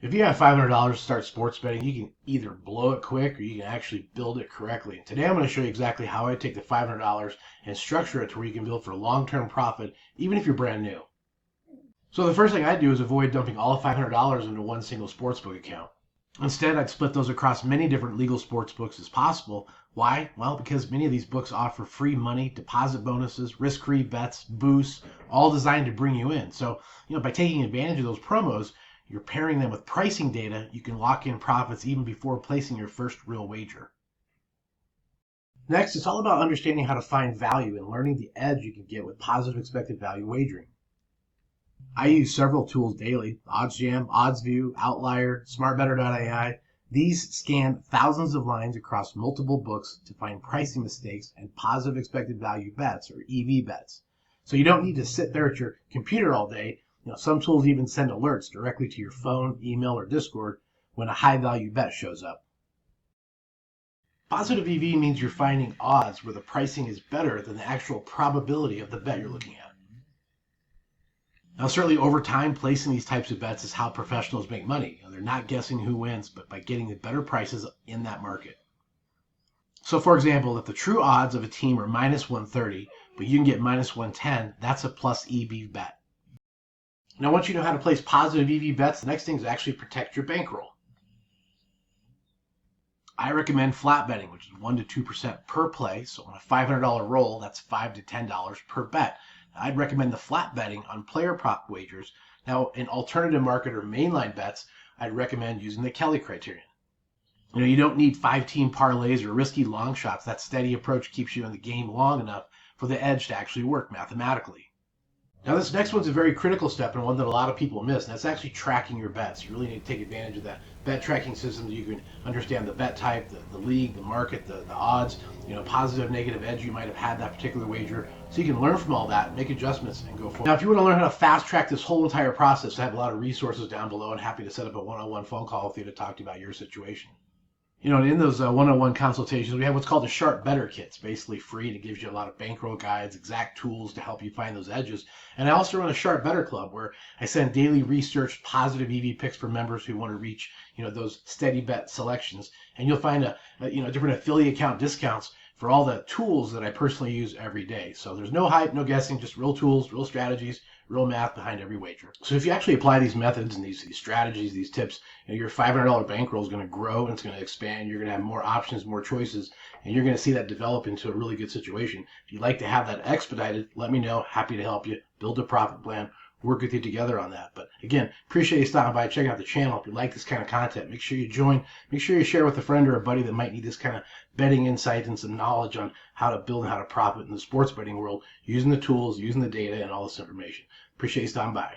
If you have $500 to start sports betting, you can either blow it quick or you can actually build it correctly. And today I'm going to show you exactly how I take the $500 and structure it to where you can build for long-term profit, even if you're brand new. So the first thing I'd do is avoid dumping all of $500 into one single sportsbook account. Instead, I'd split those across many different legal sports books as possible. Why? Well, because many of these books offer free money, deposit bonuses, risk-free bets, boosts, all designed to bring you in. So, by taking advantage of those promos, you're pairing them with pricing data, you can lock in profits even before placing your first real wager. Next, it's all about understanding how to find value and learning the edge you can get with positive expected value wagering. I use several tools daily: OddsJam, OddsView, Outlier, SmartBettor.ai. These scan thousands of lines across multiple books to find pricing mistakes and positive expected value bets, or EV bets. So you don't need to sit there at your computer all day. Some tools even send alerts directly to your phone, email, or Discord when a high value bet shows up. PositiveEV means you're finding odds where the pricing is better than the actual probability of the bet you're looking at. Now, certainly over time, placing these types of bets is how professionals make money. They're not guessing who wins, but by getting the better prices in that market. So, for example, if the true odds of a team are minus 130, but you can get minus 110, that's a plus EV bet. Now, once you know how to place positive EV bets, the next thing is actually protect your bankroll. I recommend flat betting, which is 1 to 2% per play. So on a $500 roll, that's $5 to $10 per bet. I'd recommend the flat betting on player prop wagers. Now, in alternative market or mainline bets, I'd recommend using the Kelly criterion. You don't need 5-team parlays or risky long shots. That steady approach keeps you in the game long enough for the edge to actually work mathematically. Now, this next one's a very critical step and one that a lot of people miss, and that's actually tracking your bets. You really need to take advantage of that bet tracking system so you can understand the bet type, the league, the market, the odds, positive, negative edge you might have had that particular wager, so you can learn from all that, make adjustments, and go forward. Now, if you want to learn how to fast track this whole entire process, I have a lot of resources down below, and happy to set up a one-on-one phone call with you to talk to you about your situation. In those one-on-one consultations, we have what's called the Sharp Bettor Kits, basically free, and it gives you a lot of bankroll guides, exact tools to help you find those edges. And I also run a Sharp Bettor Club where I send daily researched positive EV picks for members who want to reach, those steady bet selections. And you'll find different affiliate account discounts for all the tools that I personally use every day. So there's no hype, no guessing, just real tools, real strategies, real math behind every wager. So if you actually apply these methods and these strategies, these tips, your $500 bankroll is going to grow and it's going to expand. You're going to have more options, more choices, and you're going to see that develop into a really good situation. If you'd like to have that expedited, let me know. Happy to help you build a profit plan, work with you together on that. But again, appreciate you stopping by, checking out the channel. If you like this kind of content, make sure you join. Make sure you share with a friend or a buddy that might need this kind of betting insight and some knowledge on how to build and how to profit in the sports betting world using the tools, using the data, and all this information. Appreciate you stopping by.